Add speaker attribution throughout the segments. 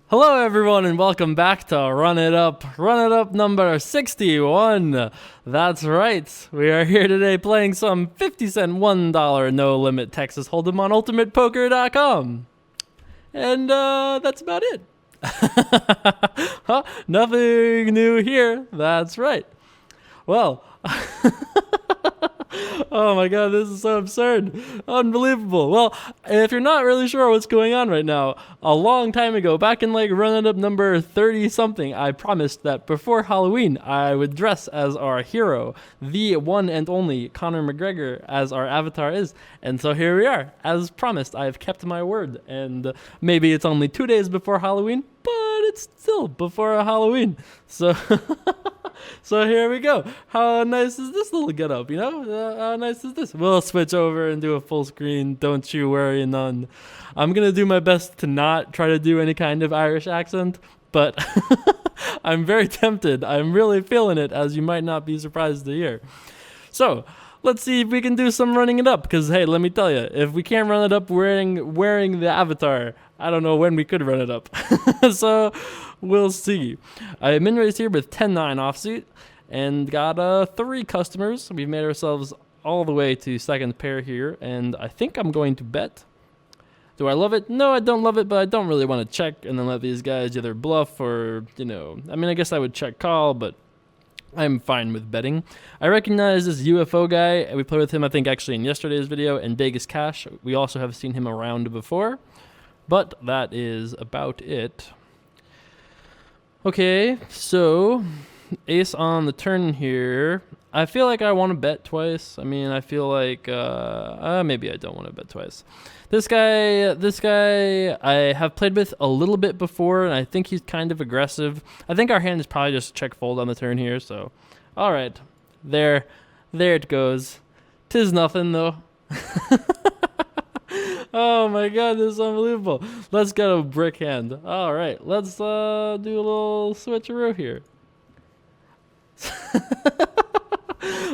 Speaker 1: Hello everyone and welcome back to Run It Up number 61. That's right, we are here today playing some 50-cent $1 no-limit Texas Hold'em on UltimatePoker.com. And that's about it. Huh? Nothing new here, that's right. Well, oh my god, this is so absurd. Unbelievable. Well, if you're not really sure what's going on right now, a long time ago, back in like Run It Up number 30 something, I promised that before Halloween, I would dress as our hero, the one and only Conor McGregor, as our avatar is. And so here we are. As promised, I have kept my word. And maybe it's only 2 days before Halloween, but it's still before Halloween. So... So here we go. How nice is this little getup, you know? How nice is this? We'll switch over and do a full screen. Don't you worry none. I'm going to do my best to not try to do any kind of Irish accent, but I'm very tempted. I'm really feeling it, as you might not be surprised to hear. So let's see if we can do some running it up, because hey, let me tell you, if we can't run it up wearing the avatar, I don't know when we could run it up. So we'll see. I min raised here with 10-9 offsuit and got 3 customers. We've made ourselves all the way to second pair here, and I think I'm going to bet. Do I love it? No, I don't love it, but I don't really want to check and then let these guys either bluff or, I mean, I guess I would check call, but I'm fine with betting. I recognize this UFO guy. We played with him, I think, actually in yesterday's video in Vegas Cash. We also have seen him around before, but that is about it. Okay, so ace on the turn here. I feel like I want to bet twice. I mean, I feel like maybe I don't want to bet twice. This guy I have played with a little bit before, and I think he's kind of aggressive. I think our hand is probably just check fold on the turn here, so all right. There it goes. 'Tis nothing though. Oh my god, this is unbelievable. Let's get a brick hand. All right, let's do a little switcheroo here.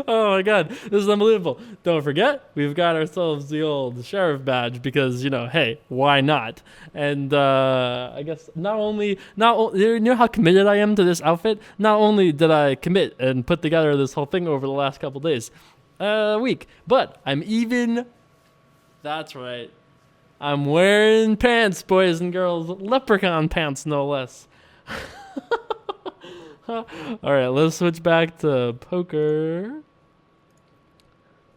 Speaker 1: Oh my god, this is unbelievable. Don't forget, we've got ourselves the old sheriff badge because, hey, why not? And I guess you know how committed I am to this outfit? Not only did I commit and put together this whole thing over the last couple days, week, but I'm even, that's right, I'm wearing pants, boys and girls, leprechaun pants no less. All right, let's switch back to poker.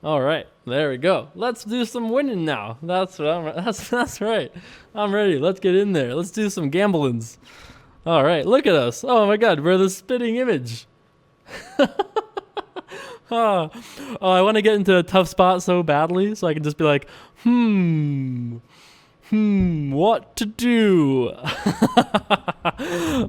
Speaker 1: All right, there we go. Let's do some winning now. That's right. I'm ready. Let's get in there. Let's do some gamblings. All right, look at us. Oh my God, we're the spitting image. Oh, I want to get into a tough spot so badly, so I can just be like, what to do?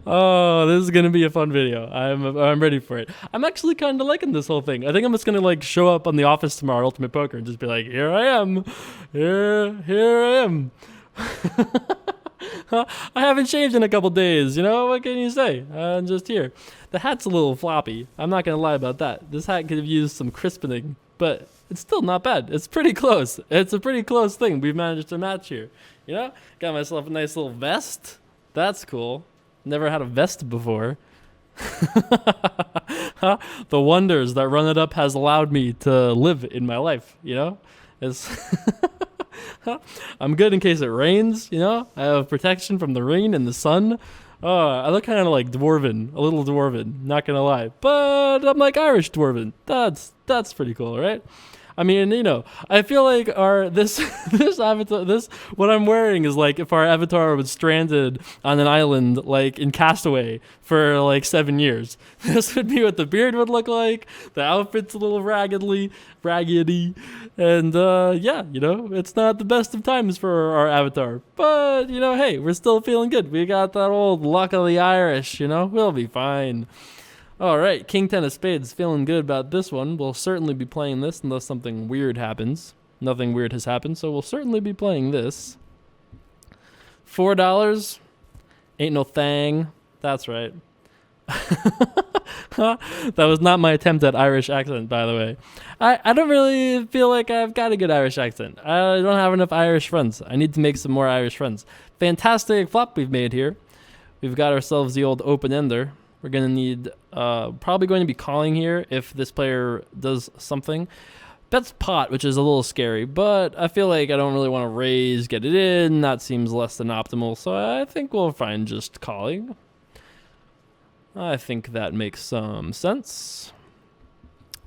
Speaker 1: Oh, this is gonna be a fun video. I'm ready for it. I'm actually kind of liking this whole thing. I think I'm just gonna like show up on the office tomorrow, Ultimate Poker, and just be like, here I am, here I am. I haven't shaved in a couple days. What can you say? I'm just here. The hat's a little floppy. I'm not gonna lie about that. This hat could have used some crispening, but it's still not bad. It's pretty close. It's a pretty close thing we've managed to match here. Got myself a nice little vest. That's cool. Never had a vest before. The wonders that Run It Up has allowed me to live in my life, It's I'm good in case it rains, I have protection from the rain and the sun. I look kind of like dwarven, a little dwarven, not gonna lie. But I'm like Irish dwarven. That's pretty cool, right? I mean, I feel like this avatar, what I'm wearing is like if our avatar was stranded on an island, like in Castaway for like 7 years. This would be what the beard would look like. The outfit's a little raggedy, and it's not the best of times for our avatar. But hey, we're still feeling good. We got that old luck of the Irish. We'll be fine. All right, King 10 of Spades, feeling good about this one. We'll certainly be playing this unless something weird happens. Nothing weird has happened, so we'll certainly be playing this. $4, ain't no thang. That's right. That was not my attempt at Irish accent, by the way. I don't really feel like I've got a good Irish accent. I don't have enough Irish friends. I need to make some more Irish friends. Fantastic flop we've made here. We've got ourselves the old open-ender. We're going to need, probably going to be calling here if this player does something. Bets pot, which is a little scary, but I feel like I don't really want to raise, get it in. That seems less than optimal, so I think we'll find just calling. I think that makes some sense.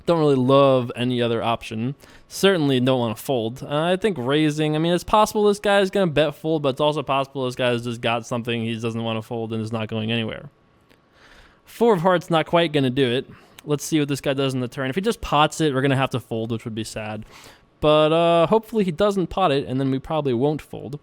Speaker 1: Don't really love any other option. Certainly don't want to fold. I think raising, I mean, it's possible this guy is going to bet fold, but it's also possible this guy has just got something he doesn't want to fold and is not going anywhere. 4 of hearts, not quite going to do it. Let's see what this guy does in the turn. If he just pots it, we're going to have to fold, which would be sad. But hopefully he doesn't pot it, and then we probably won't fold.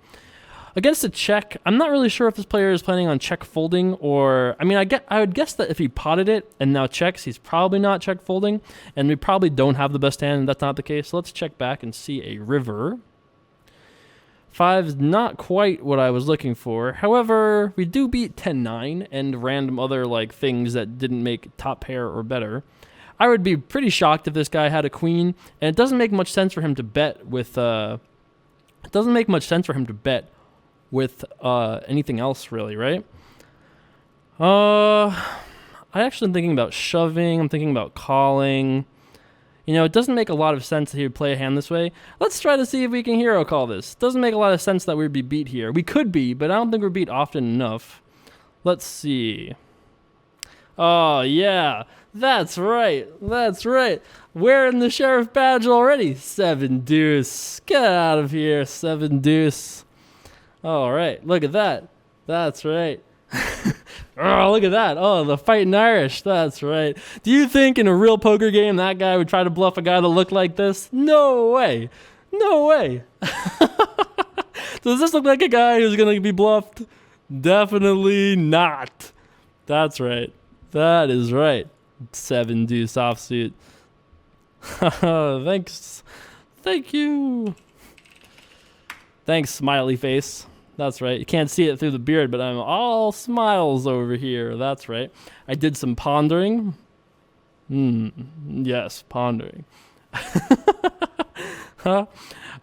Speaker 1: Against a check, I'm not really sure if this player is planning on check folding or... I mean, I would guess that if he potted it and now checks, he's probably not check folding, and we probably don't have the best hand, and that's not the case. So let's check back and see a river. 5 is not quite what I was looking for. However, we do beat 10-9 and random other like things that didn't make top pair or better. I would be pretty shocked if this guy had a queen, and it doesn't make much sense for him to bet with anything else really, right? I actually am thinking about shoving. I'm thinking about calling. You know, it doesn't make a lot of sense that he would play a hand this way. Let's try to see if we can hero call this. Doesn't make a lot of sense that we'd be beat here. We could be, but I don't think we're beat often enough. Let's see. Oh, yeah. That's right. That's right. Wearing the sheriff badge already. 7 deuce. Get out of here. 7 deuce. All right. Look at that. That's right. Oh, look at that. Oh, the fighting Irish. That's right. Do you think in a real poker game that guy would try to bluff a guy that looked like this? No way. No way. Does this look like a guy who's going to be bluffed? Definitely not. That's right. That is right. 7 deuce offsuit. Thanks. Thank you. Thanks, smiley face. That's right. You can't see it through the beard, but I'm all smiles over here. That's right. I did some pondering. Yes, pondering. Huh?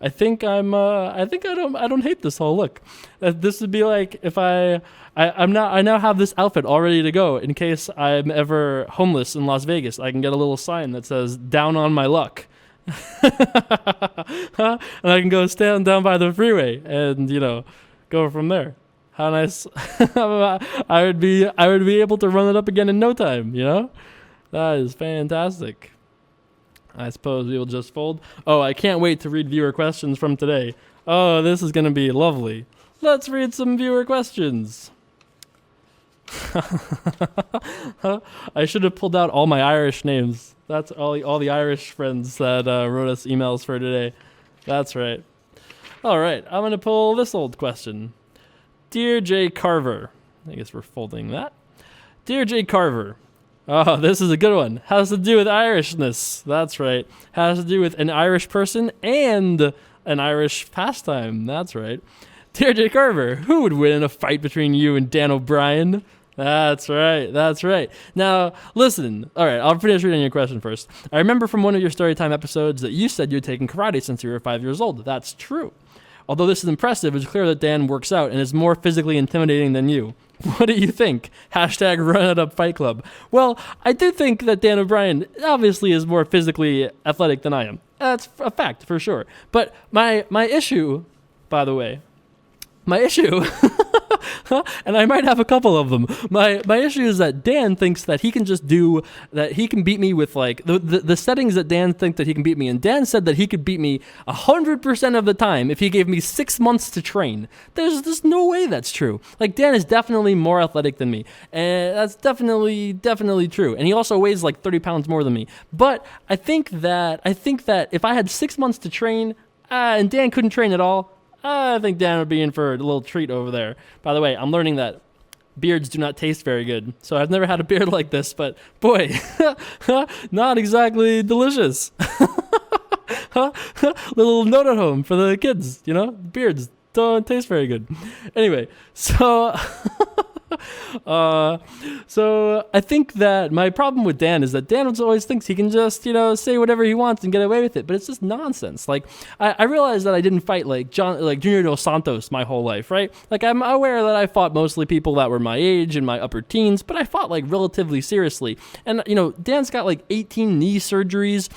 Speaker 1: I think I don't hate this whole look. This would be like if I now have this outfit all ready to go in case I'm ever homeless in Las Vegas. I can get a little sign that says "Down on my luck." Huh? And I can go stand down by the freeway and, you know, go from there. How nice. I would be able to run it up again in no time, you know? That is fantastic. I suppose we will just fold. Oh, I can't wait to read viewer questions from today. Oh, this is going to be lovely. Let's read some viewer questions. I should have pulled out all my Irish names. That's all the Irish friends that wrote us emails for today. That's right. All right, I'm going to pull this old question. Dear J. Carver. I guess we're folding that. Dear J. Carver. Oh, this is a good one. Has to do with Irishness. That's right. Has to do with an Irish person and an Irish pastime. That's right. Dear J. Carver, who would win in a fight between you and Dan O'Brien? That's right. That's right. Now, listen. All right, I'll finish reading your question first. I remember from one of your Storytime episodes that you said you had taken karate since you were 5 years old. That's true. Although this is impressive, it's clear that Dan works out and is more physically intimidating than you. What do you think? Hashtag run it up fight club. Well, I do think that Dan O'Brien obviously is more physically athletic than I am. That's a fact for sure. But my issue, by the way, and I might have a couple of them. My issue is that Dan thinks that he can beat me with like the settings that Dan think that he can beat me. And Dan said that he could beat me 100% of the time if he gave me 6 months to train. There's no way that's true. Like Dan is definitely more athletic than me, and that's definitely true. And he also weighs like 30 pounds more than me. But I think that if I had 6 months to train, and Dan couldn't train at all, I think Dan would be in for a little treat over there. By the way, I'm learning that beards do not taste very good. So I've never had a beard like this, but boy, not exactly delicious. Little note at home for the kids, you know? Beards don't taste very good. Anyway, so So I think that my problem with Dan is that Dan always thinks he can just, say whatever he wants and get away with it. But it's just nonsense. Like, I realized that I didn't fight like Junior Dos Santos my whole life, right? Like, I'm aware that I fought mostly people that were my age in my upper teens, but I fought like relatively seriously. And, Dan's got like 18 knee surgeries.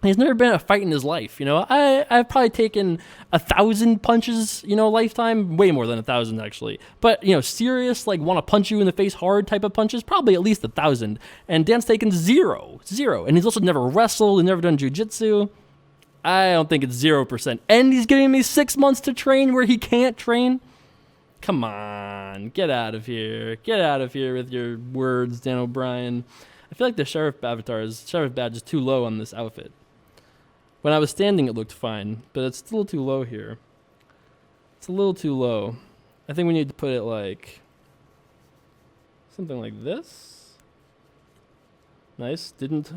Speaker 1: He's never been in a fight in his life, I've probably taken 1,000 punches, lifetime, way more than 1,000 actually. But, serious, like want to punch you in the face hard type of punches, probably at least 1,000. And Dan's taken zero. And he's also never wrestled and never done jujitsu. I don't think it's 0%. And he's giving me 6 months to train where he can't train. Come on, get out of here. Get out of here with your words, Dan O'Brien. I feel like the sheriff badge is too low on this outfit. When I was standing, it looked fine, but it's still too low here. It's a little too low. I think we need to put it like something like this. Nice. Didn't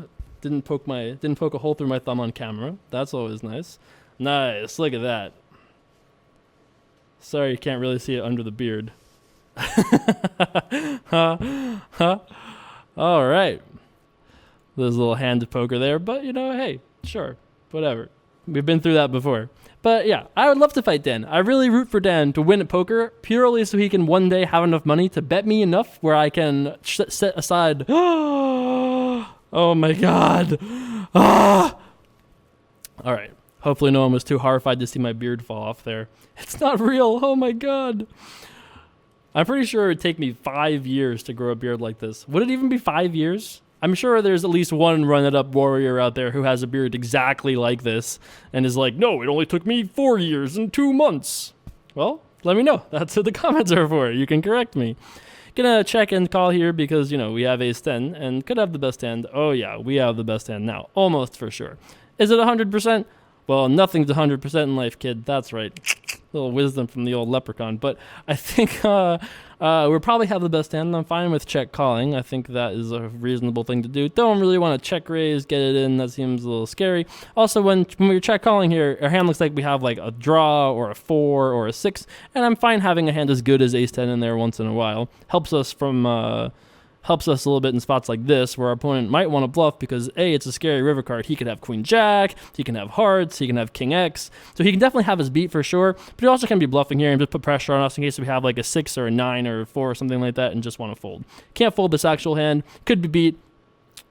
Speaker 1: poke a hole through my thumb on camera. That's always nice. Nice. Look at that. Sorry, you can't really see it under the beard. All right. There's a little hand poker there, but hey, sure. Whatever. We've been through that before. But yeah, I would love to fight Dan. I really root for Dan to win at poker purely so he can one day have enough money to bet me enough where I can set aside. Oh my God. All right. Hopefully no one was too horrified to see my beard fall off there. It's not real. Oh my God. I'm pretty sure it would take me 5 years to grow a beard like this. Would it even be 5 years? I'm sure there's at least one run-it-up warrior out there who has a beard exactly like this and is like, no, it only took me 4 years and 2 months. Well, let me know. That's what the comments are for. You can correct me. Gonna check and call here because, we have ace-10 and could have the best hand. Oh, yeah, we have the best hand now. Almost for sure. Is it 100%? Well, nothing's 100% in life, kid. That's right. Little wisdom from the old leprechaun. But I think we'll probably have the best hand. I'm fine with check calling. I think that is a reasonable thing to do. Don't really want to check raise, get it in. That seems a little scary. Also, when we're check calling here, our hand looks like we have like a draw or a 4 or a 6. And I'm fine having a hand as good as ace-10 in there once in a while. Helps us a little bit in spots like this where our opponent might want to bluff because A, it's a scary river card. He could have queen jack, he can have hearts, he can have king X. So he can definitely have his beat for sure, but he also can be bluffing here and just put pressure on us in case we have like a 6 or a 9 or a 4 or something like that and just want to fold. Can't fold this actual hand. Could be beat.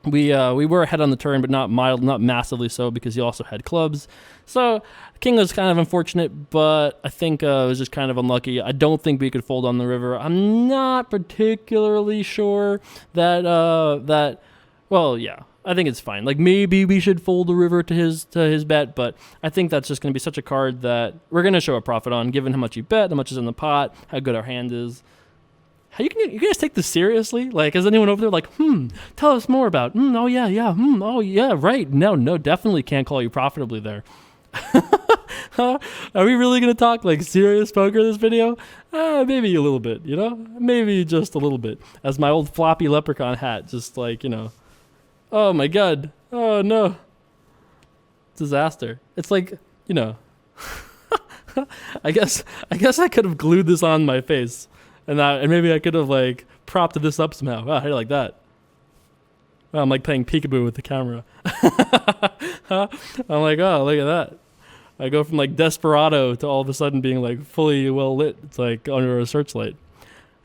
Speaker 1: We were ahead on the turn, but not massively so because he also had clubs. So king was kind of unfortunate, but I think it was just kind of unlucky. I don't think we could fold on the river. I'm not particularly sure that well, yeah, I think it's fine. Like maybe we should fold the river to his bet, but I think that's just going to be such a card that we're going to show a profit on, given how much he bet, how much is in the pot, how good our hand is. How you guys take this seriously? Like, is anyone over there like, tell us more about, oh yeah, oh yeah, right. No, definitely can't call you profitably there. Are we really going to talk like serious poker this video? Maybe a little bit, maybe just a little bit. As my old floppy leprechaun hat, just like, oh my God, oh no, disaster. It's like, I guess I could have glued this on my face. And maybe I could have like propped this up somehow. Wow, how do you like that? Wow, I'm like playing peekaboo with the camera. I'm like, oh, look at that. I go from like Desperado to all of a sudden being like fully well lit. It's like under a searchlight.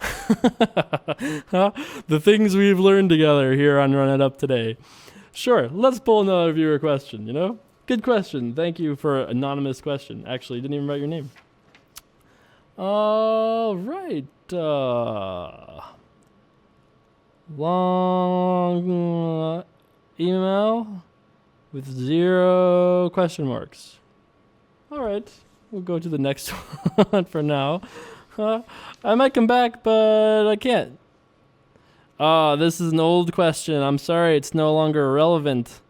Speaker 1: The things we've learned together here on Run It Up today. Sure, let's pull another viewer question, Good question. Thank you for an anonymous question. Actually, you didn't even write your name. All right. Long email with 0 question marks. All right. We'll go to the next one for now. I might come back, but I can't. This is an old question. I'm sorry. It's no longer relevant.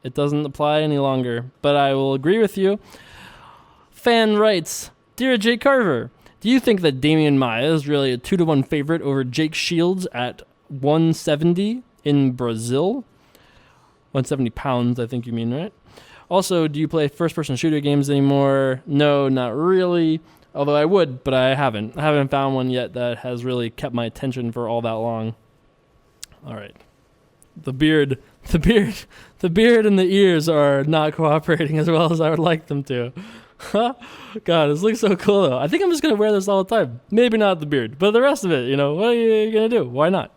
Speaker 1: It doesn't apply any longer, but I will agree with you. Fan writes, Dear Jake Carver, do you think that Damian Maia is really a 2-1 favorite over Jake Shields at 170 in Brazil? 170 pounds, I think you mean, right? Also, do you play first-person shooter games anymore? No, not really. Although I would, but I haven't. I haven't found one yet that has really kept my attention for all that long. All right. The beard and the ears are not cooperating as well as I would like them to. God, this looks so cool though. I think I'm just gonna wear this all the time. Maybe not the beard, but the rest of it, what are you gonna do? Why not?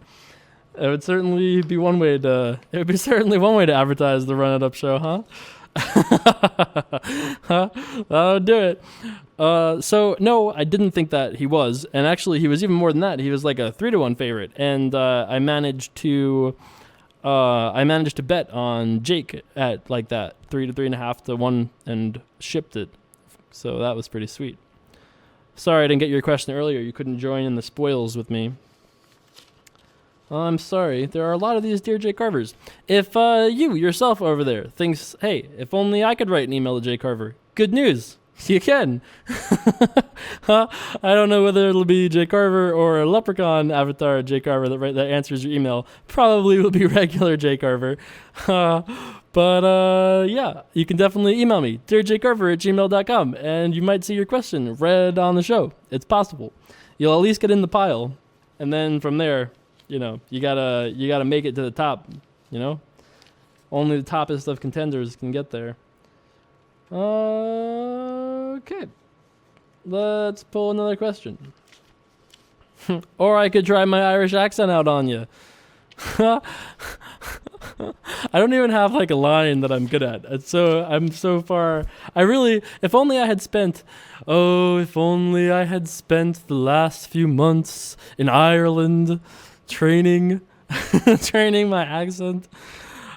Speaker 1: It would certainly be one way to advertise the Run It Up show, huh? That would do it. So no, I didn't think that he was, and actually he was even more than that. He was like a 3-1 favorite, and I managed to bet on Jake at like that 3 to 3.5 to 1 and shipped it. So that was pretty sweet. Sorry I didn't get your question earlier. You couldn't join in the spoils with me. I'm sorry. There are a lot of these Dear Jay Carvers. If you yourself over there thinks, hey, if only I could write an email to Jay Carver, good news. You can. I don't know whether it'll be Jay Carver or a leprechaun avatar Jay Carver that answers your email. Probably will be regular Jay Carver. But yeah, you can definitely email me, dearjaycarver@gmail.com, and you might see your question read on the show. It's possible. You'll at least get in the pile, and then from there, you gotta make it to the top. Only the toppest of contenders can get there. Okay. Let's pull another question. Or I could try my Irish accent out on you. I don't even have like a line that I'm good at. I'm so far. If only I had spent the last few months in Ireland training my accent.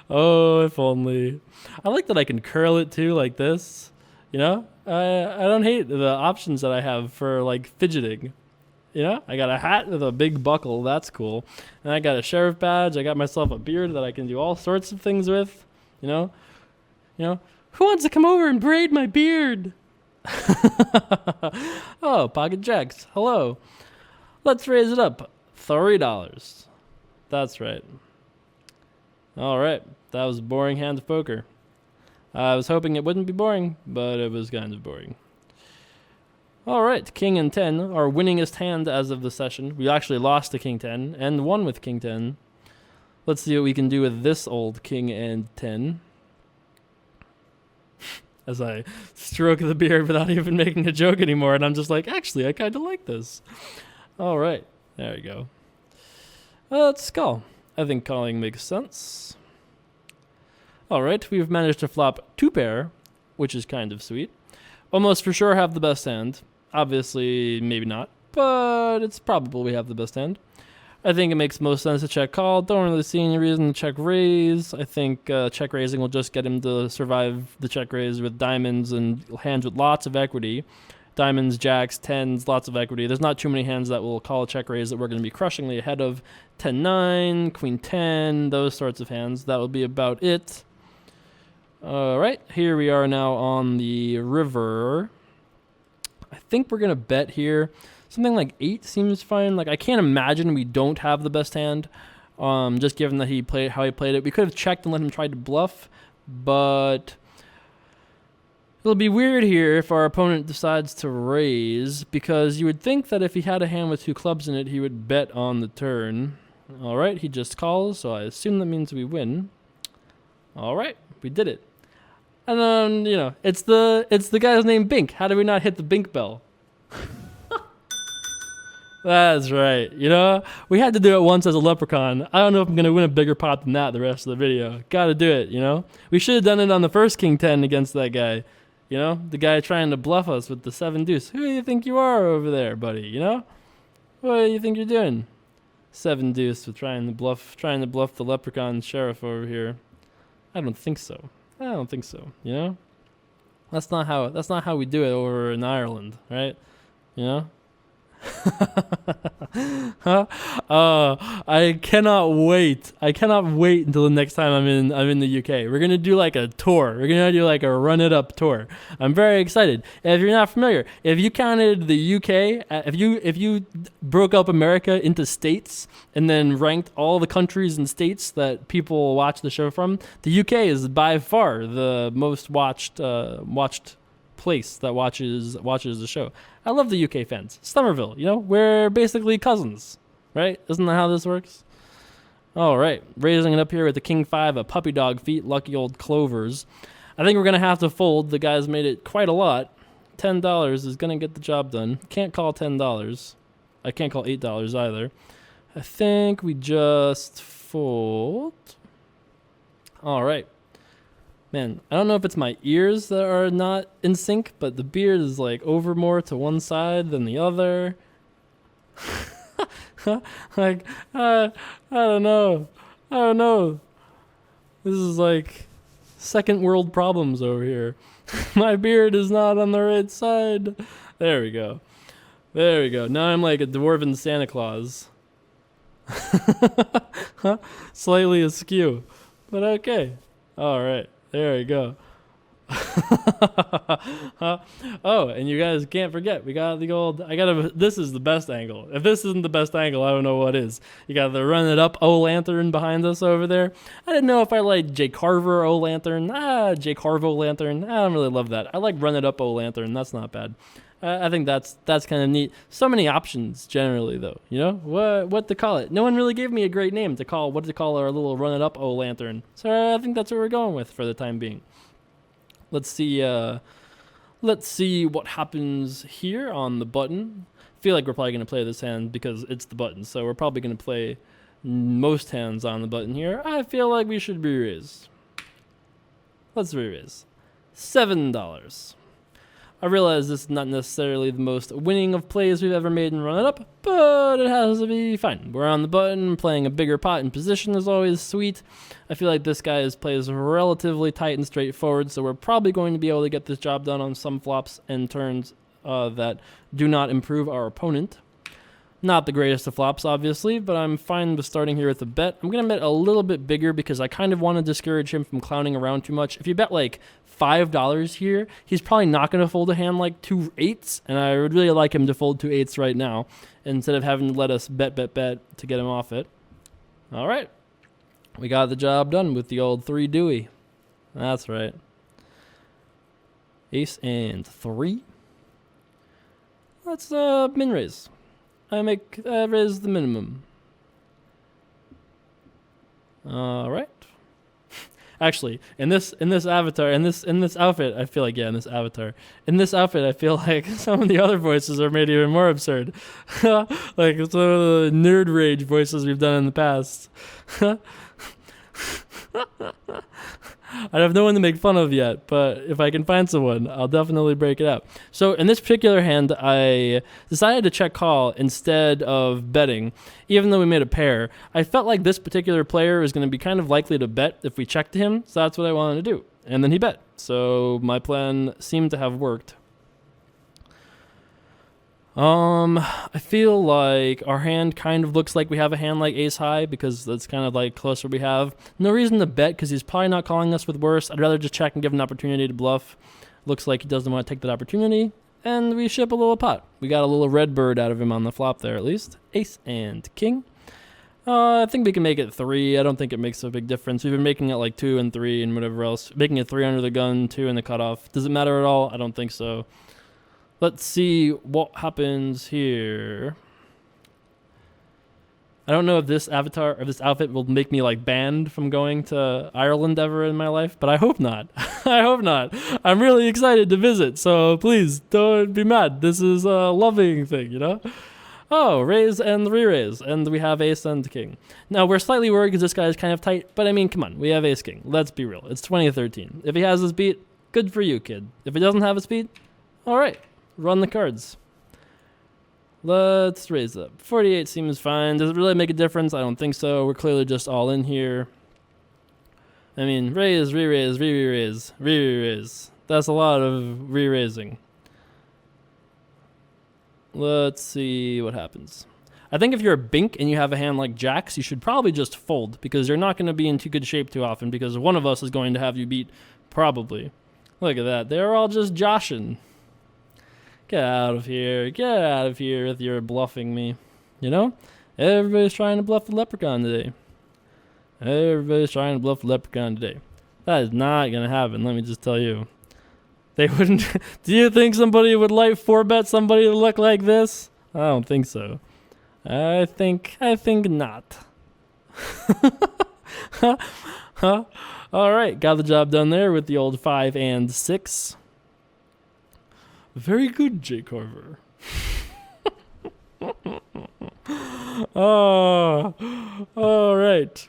Speaker 1: Oh, if only. I like that I can curl it too, like this. I don't hate the options that I have for like fidgeting. I got a hat with a big buckle. That's cool. And I got a sheriff badge. I got myself a beard that I can do all sorts of things with. Who wants to come over and braid my beard? Oh, Pocket Jacks. Hello. Let's raise it up. $3. That's right. All right. That was a boring hand of poker. I was hoping it wouldn't be boring, but it was kind of boring. All right, King and 10, our winningest hand as of the session. We actually lost to King 10 and won with King 10. Let's see what we can do with this old King and 10. As I stroke the beard without even making a joke anymore, and I'm just like, actually, I kind of like this. All right, there you go. Let's call. I think calling makes sense. All right, we've managed to flop 2 pair, which is kind of sweet. Almost for sure have the best hand. Obviously, maybe not, but it's probable we have the best hand. I think it makes most sense to check call. Don't really see any reason to check raise. I think check raising will just get him to survive the check raise with diamonds and hands with lots of equity. Diamonds, jacks, 10s, lots of equity. There's not too many hands that will call a check raise that we're going to be crushingly ahead of. 10-9, Queen 10, those sorts of hands. That will be about it. All right, here we are now on the river. I think we're going to bet here. Something like 8 seems fine. Like, I can't imagine we don't have the best hand, just given that how he played it. We could have checked and let him try to bluff, but it'll be weird here if our opponent decides to raise, because you would think that if he had a hand with 2 clubs in it, he would bet on the turn. All right, he just calls, so I assume that means we win. All right, we did it. And then, it's the guy's name Bink. How did we not hit the Bink bell? That's right. We had to do it once as a leprechaun. I don't know if I'm going to win a bigger pot than that the rest of the video. Got to do it, We should have done it on the first King 10 against that guy. The guy trying to bluff us with the 7 deuce. Who do you think you are over there, buddy? What do you think you're doing? 7 deuce with trying to bluff the leprechaun sheriff over here. I don't think so. That's not how we do it over in Ireland, right? I cannot wait until the next time I'm in the UK. We're gonna do like a tour. We're gonna do like a Run It Up tour. I'm very excited. If you're not familiar, if you counted the UK, if you broke up America into states and then ranked all the countries and states that people watch the show from, the UK is by far the most watched place that watches the show. I love the UK fans. Somerville, we're basically cousins, right? Isn't that how this works? All right, raising it up here with the king 5, a puppy dog feet, lucky old clovers. I think we're going to have to fold. The guy's made it quite a lot. $10 is going to get the job done. Can't call $10. I can't call $8 either. I think we just fold. All right. Man, I don't know if it's my ears that are not in sync, but the beard is like over more to one side than the other. Like, I don't know. I don't know. This is like second world problems over here. My beard is not on the right side. There we go. There we go. Now I'm like a dwarven Santa Claus. Slightly askew. But okay. All right. There we go. Oh, and you guys can't forget, we got the old, this is the best angle. If this isn't the best angle, I don't know what is. You got the run it up O-lantern behind us over there. I didn't know if I like J. Carver O-lantern. J. Carvo lantern. I don't really love that. I like run it up O-lantern. That's not bad. I think that's kind of neat. So many options generally, though. You know what to call it. No one really gave me a great name to call our little run it up O-lantern. So I think that's what we're going with for the time being. Let's see what happens here on the button. I feel like we're probably going to play this hand because it's the button. So we're probably going to play most hands on the button here. I feel like we should re-raise. Let's re-raise. $7. I realize this is not necessarily the most winning of plays we've ever made in Run It Up, but it has to be fine. We're on the button, playing a bigger pot in position is always sweet. I feel like this guy's play is relatively tight and straightforward, so we're probably going to be able to get this job done on some flops and turns that do not improve our opponent. Not the greatest of flops, obviously, but I'm fine with starting here with a bet. I'm going to bet a little bit bigger because I kind of want to discourage him from clowning around too much. If you bet like $5 here, he's probably not going to fold a hand like 2 8s, and I would really like him to fold 2 8s right now instead of having to let us bet to get him off it. All right. We got the job done with the old 3 Dewey. That's right. Ace and 3. Let's min raise. I raise the minimum. All right. Actually, in this avatar, in this outfit, I feel like in this outfit, I feel like some of the other voices are made even more absurd, like some of the nerd rage voices we've done in the past. I have no one to make fun of yet, but if I can find someone, I'll definitely break it out. So in this particular hand, I decided to check call instead of betting, even though we made a pair. I felt like this particular player was going to be kind of likely to bet if we checked him, so that's what I wanted to do. And then he bet. So my plan seemed to have worked. I feel like our hand kind of looks like we have a hand like ace high because that's kind of like closer we have. No reason to bet because he's probably not calling us with worse. I'd rather just check and give him an opportunity to bluff. Looks like he doesn't want to take that opportunity. And we ship a little pot. We got a little red bird out of him on the flop there at least. Ace and king. I think we can make it 3. I don't think it makes a big difference. We've been making it like 2 and 3 and whatever else. Making it 3 under the gun, 2 in the cutoff. Does it matter at all? I don't think so. Let's see what happens here. I don't know if this avatar or this outfit will make me like banned from going to Ireland ever in my life, but I hope not. I hope not. I'm really excited to visit, so please don't be mad. This is a loving thing, you know? Oh, raise and re-raise, and we have ace and king. Now, we're slightly worried because this guy is kind of tight, but I mean, come on, we have ace king. Let's be real. It's 2013. If he has his beat, good for you, kid. If he doesn't have his beat, all right. Run the cards. Let's raise up. 48 seems fine. Does it really make a difference? I don't think so. We're clearly just all in here. I mean, raise, re-raise, re-raise, re-raise. That's a lot of re-raising. Let's see what happens. I think if you're a bink and you have a hand like jacks, you should probably just fold because you're not going to be in too good shape too often because one of us is going to have you beat, probably. Look at that. They're all just joshing. Get out of here. Get out of here if you're bluffing me. You know? Everybody's trying to bluff the leprechaun today. Everybody's trying to bluff the leprechaun today. That is not going to happen, let me just tell you. They wouldn't. Do you think somebody would like 4-bet somebody to look like this? I don't think so. I think not. Huh? All right, got the job done there with the old 5 and 6. Very good, Jay Carver. Oh, all right.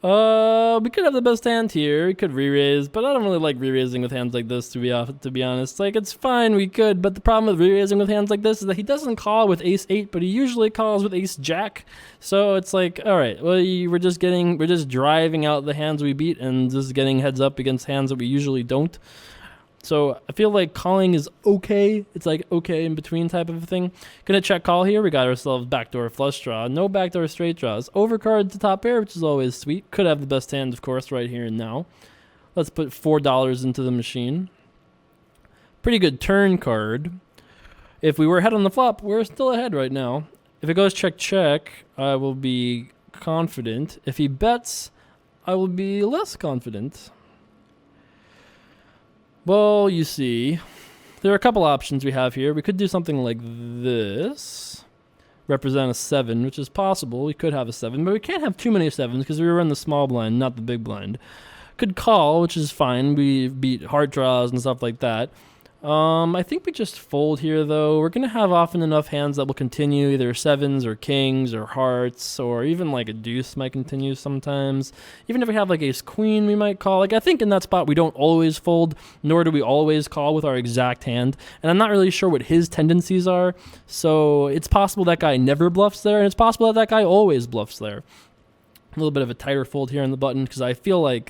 Speaker 1: We could have the best hand here. We could re-raise, but I don't really like re-raising with hands like this, to be honest. Like, it's fine, we could, but the problem with re-raising with hands like this is that he doesn't call with ace-8, but he usually calls with ace-jack. So it's like, all right, well, we're just driving out the hands we beat and just getting heads up against hands that we usually don't. So I feel like calling is okay. It's like okay in between type of a thing. Gonna check call here. We got ourselves backdoor flush draw. No backdoor straight draws. Overcard to top pair, which is always sweet. Could have the best hand, of course, right here and now. Let's put $4 into the machine. Pretty good turn card. If we were ahead on the flop, we're still ahead right now. If it goes check check, I will be confident. If he bets, I will be less confident. Well, you see, there are a couple options we have here. We could do something like this. Represent a 7, which is possible. We could have a 7, but we can't have too many 7s because we run the small blind, not the big blind. Could call, which is fine. We beat heart draws and stuff like that. I think we just fold here, though. We're going to have often enough hands that will continue, either 7s or kings or hearts, or even like a deuce might continue sometimes. Even if we have like ace queen, we might call. Like, I think in that spot we don't always fold, nor do we always call with our exact hand. And I'm not really sure what his tendencies are, so it's possible that guy never bluffs there, and it's possible that guy always bluffs there. A little bit of a tighter fold here on the button because I feel like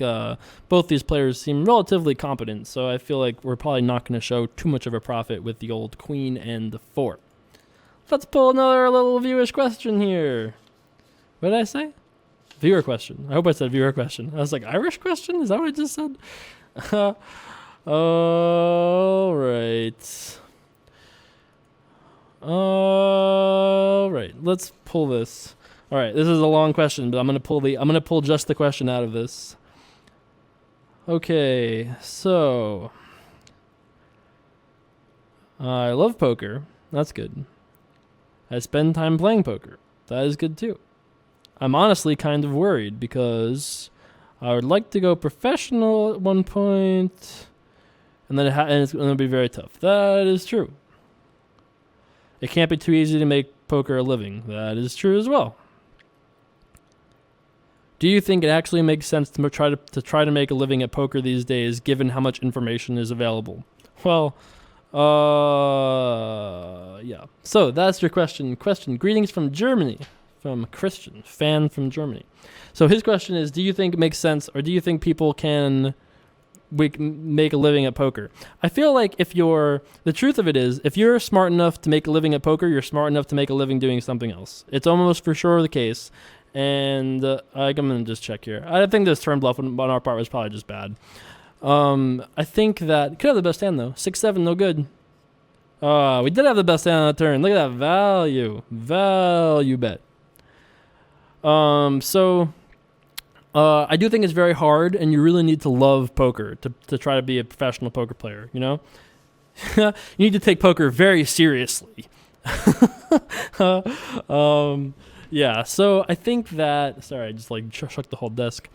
Speaker 1: both these players seem relatively competent, so I feel like we're probably not going to show too much of a profit with the old queen and the 4. Let's pull another little viewish question here. What did I say? Viewer question. I hope I said viewer question. I was like, Irish question? Is that what I just said? All right. All right. Let's pull this. All right, this is a long question, but I'm gonna pull just the question out of this. Okay, so I love poker. That's good. I spend time playing poker. That is good too. I'm honestly kind of worried because I would like to go professional at one point, and then it's going to be very tough. That is true. It can't be too easy to make poker a living. That is true as well. Do you think it actually makes sense to try to make a living at poker these days, given how much information is available? Well, yeah. So that's your question. Greetings from Germany, from Christian, fan from Germany. So his question is, do you think it makes sense, or do you think people can make a living at poker? I feel like the truth of it is, if you're smart enough to make a living at poker, you're smart enough to make a living doing something else. It's almost for sure the case. And I'm going to just check here. I think this turn bluff on our part was probably just bad. I think that could have the best hand, though. 6-7, no good. We did have the best hand on that turn. Look at that value. Value bet. So I do think it's very hard, and you really need to love poker to try to be a professional poker player, you know? You need to take poker very seriously. Yeah, so I think that, sorry, I just like shook the whole desk.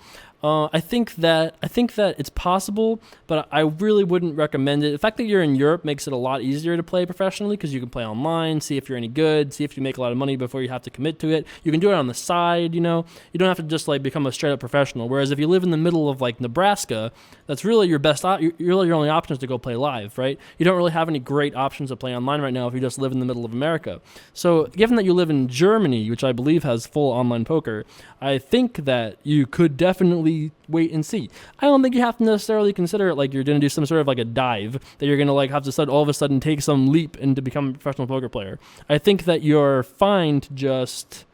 Speaker 1: I think that it's possible, but I really wouldn't recommend it. The fact that you're in Europe makes it a lot easier to play professionally because you can play online, see if you're any good, see if you make a lot of money before you have to commit to it. You can do it on the side, you know. You don't have to just like become a straight up professional. Whereas if you live in the middle of like Nebraska, that's really your best. Really your only option is to go play live, right? You don't really have any great options to play online right now if you just live in the middle of America. So given that you live in Germany, which I believe has full online poker, I think that you could definitely wait and see. I don't think you have to necessarily consider it like you're going to do some sort of like a dive that you're going to like have to all of a sudden take some leap into become a professional poker player. I think that you're fine to just,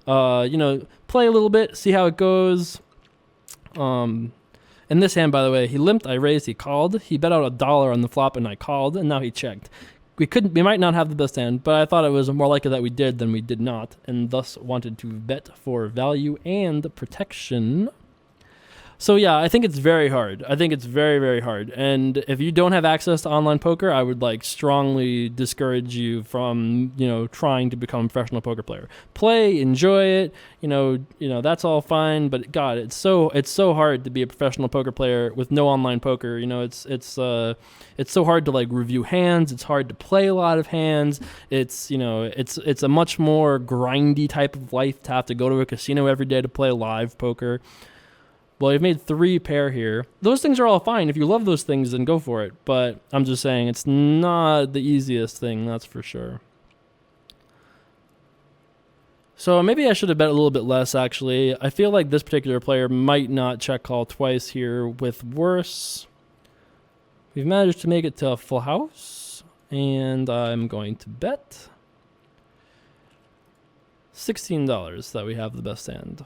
Speaker 1: play a little bit, see how it goes. In this hand, by the way, he limped, I raised, he called. He bet out $1 on the flop and I called, and now he checked. We might not have the best hand, but I thought it was more likely that we did than we did not, and thus wanted to bet for value and protection. So yeah, I think it's very hard. I think it's very, very hard. And if you don't have access to online poker, I would like strongly discourage you from, trying to become a professional poker player. Play, enjoy it, that's all fine, but God, it's so hard to be a professional poker player with no online poker. It's so hard to like review hands, it's hard to play a lot of hands. It's a much more grindy type of life to have to go to a casino every day to play live poker. Well, you've made 3 pair here. Those things are all fine. If you love those things, then go for it. But I'm just saying it's not the easiest thing, that's for sure. So maybe I should have bet a little bit less, actually. I feel like this particular player might not check call twice here with worse. We've managed to make it to a full house, and I'm going to bet $16 that we have the best hand.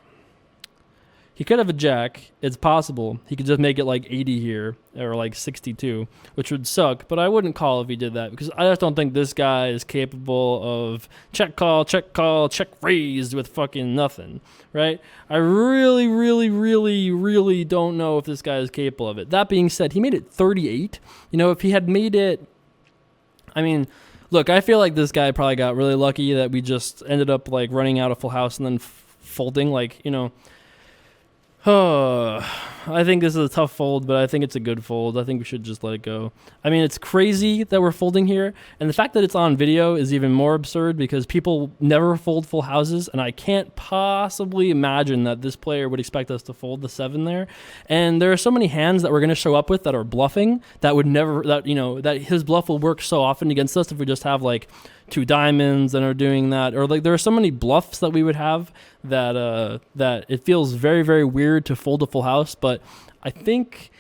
Speaker 1: He could have a jack. It's possible. He could just make it like 80 here, or like 62, which would suck, but I wouldn't call if he did that, because I just don't think this guy is capable of check call, check raised with fucking nothing, right? I really, really, really, really don't know if this guy is capable of it. That being said, he made it 38. If he had made it, look, I feel like this guy probably got really lucky that we just ended up like running out a full house and then folding, I think this is a tough fold, but I think it's a good fold. I think we should just let it go. It's crazy that we're folding here, and the fact that it's on video is even more absurd because people never fold full houses, and I can't possibly imagine that this player would expect us to fold the 7 there. And there are so many hands that we're going to show up with that are bluffing that would never, that his bluff will work so often against us if we just have like 2 diamonds and are doing that, or like there are so many bluffs that we would have that it feels very, very weird to fold a full house. But I think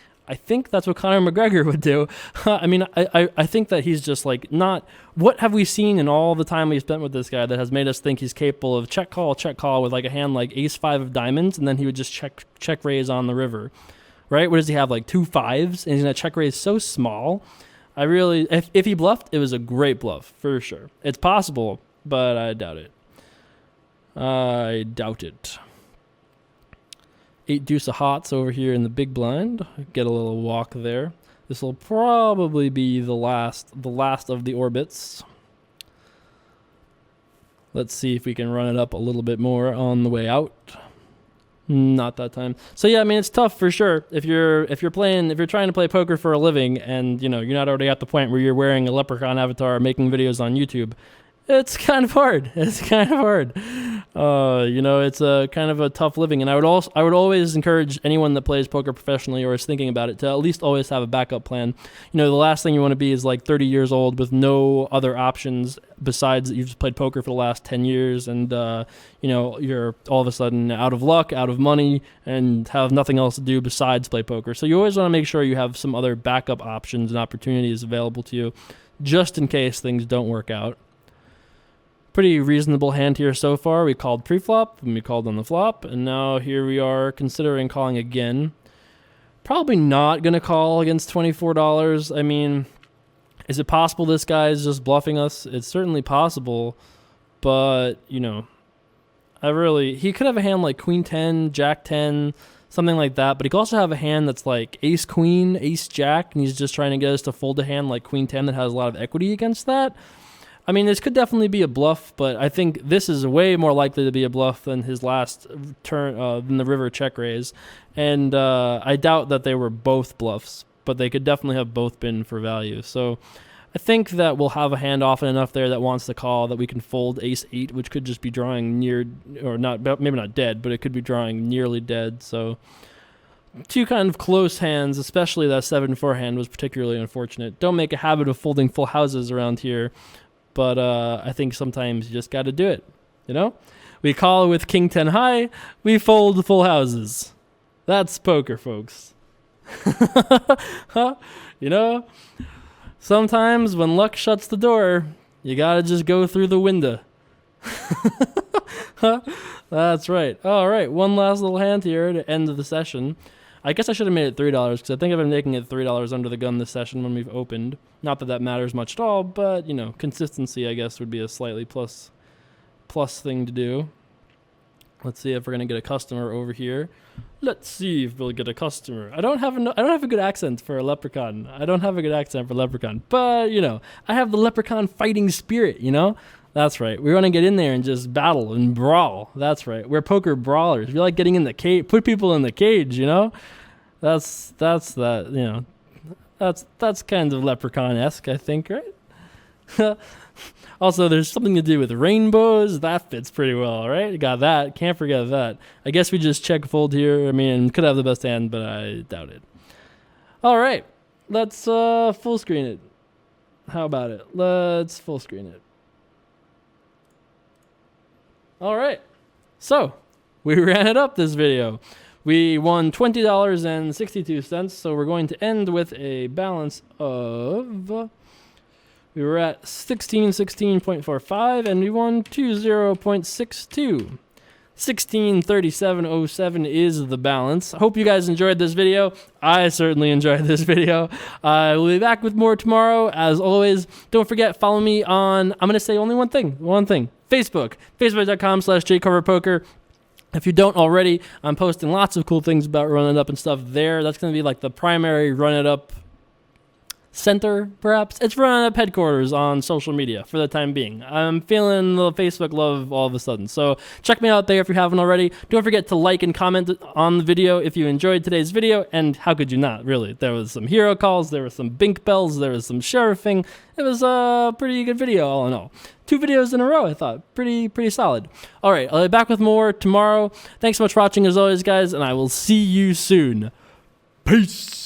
Speaker 1: that's what Conor McGregor would do. I think that he's just like not. What have we seen in all the time we've spent with this guy that has made us think he's capable of check call with like a hand like ace-5 of diamonds, and then he would just check raise on the river, right? What does he have, like 2 5s, and he's gonna check raise so small? If he bluffed, it was a great bluff, for sure. It's possible, but I doubt it. 8 deuce of hearts over here in the big blind. Get a little walk there. This will probably be the last of the orbits. Let's see if we can run it up a little bit more on the way out. Not that time. So yeah, it's tough for sure. If you're trying to play poker for a living and you're not already at the point where you're wearing a leprechaun avatar making videos on YouTube, it's kind of hard. It's a kind of a tough living, and I would always encourage anyone that plays poker professionally or is thinking about it to at least always have a backup plan. The last thing you want to be is like 30 years old with no other options besides that you've just played poker for the last 10 years and you're all of a sudden out of luck, out of money, and have nothing else to do besides play poker. So you always want to make sure you have some other backup options and opportunities available to you just in case things don't work out. Pretty reasonable hand here so far. We called pre-flop, and we called on the flop, and now here we are considering calling again. Probably not going to call against $24. Is it possible this guy is just bluffing us? It's certainly possible, but, he could have a hand like Queen 10, Jack 10, something like that, but he could also have a hand that's like Ace Queen, Ace Jack, and he's just trying to get us to fold a hand like Queen 10 that has a lot of equity against that. This could definitely be a bluff, but I think this is way more likely to be a bluff than his last turn, than the river check raise. And I doubt that they were both bluffs, but they could definitely have both been for value. So I think that we'll have a hand often enough there that wants to call that we can fold ace 8, which could just be drawing near, or not, maybe not dead, but it could be drawing nearly dead. So 2 kind of close hands, especially that 7-4 hand was particularly unfortunate. Don't make a habit of folding full houses around here. But I think sometimes you just got to do it, We call with King 10 high, we fold full houses. That's poker, folks. Sometimes when luck shuts the door, you got to just go through the window. That's right. All right, one last little hand here to end the session. I guess I should have made it $3 because I think I've been making it $3 under the gun this session when we've opened. Not that matters much at all, but, consistency, I guess, would be a slightly plus thing to do. Let's see if we're gonna get a customer over here. Let's see if we'll get a customer. I don't have a good accent for a leprechaun. But you know, I have the leprechaun fighting spirit. You know, that's right. We want to get in there and just battle and brawl. That's right. We're poker brawlers. We like getting in the cage, put people in the cage. You know, that's that. You know, that's kind of leprechaun-esque, I think, right? Also, there's something to do with rainbows. That fits pretty well, right? Got that. Can't forget that. I guess we just check fold here. I mean, could have the best hand, but I doubt it. All right. Let's full screen it. How about it? Let's full screen it. All right. So, we ran it up this video. We won $20.62, so we're going to end with a balance of... We were at 1616.45 and we won 20.62. 1637.07 is the balance. I hope you guys enjoyed this video. I certainly enjoyed this video. I will be back with more tomorrow. As always, don't forget, follow me on, I'm going to say only one thing. Facebook. Facebook.com/jcoverpoker. If you don't already, I'm posting lots of cool things about Run It Up and stuff there. That's going to be like the primary Run It Up center, perhaps. It's Run It Up headquarters on social media for the time being. I'm feeling the Facebook love all of a sudden. So check me out there if you haven't already. Don't forget to like and comment on the video if you enjoyed today's video. And how could you not, really? There was some hero calls, there was some bink bells, there was some sheriffing. It was a pretty good video all in all. 2 videos in a row, I thought. Pretty solid. All right, I'll be back with more tomorrow. Thanks so much for watching as always, guys, and I will see you soon. Peace!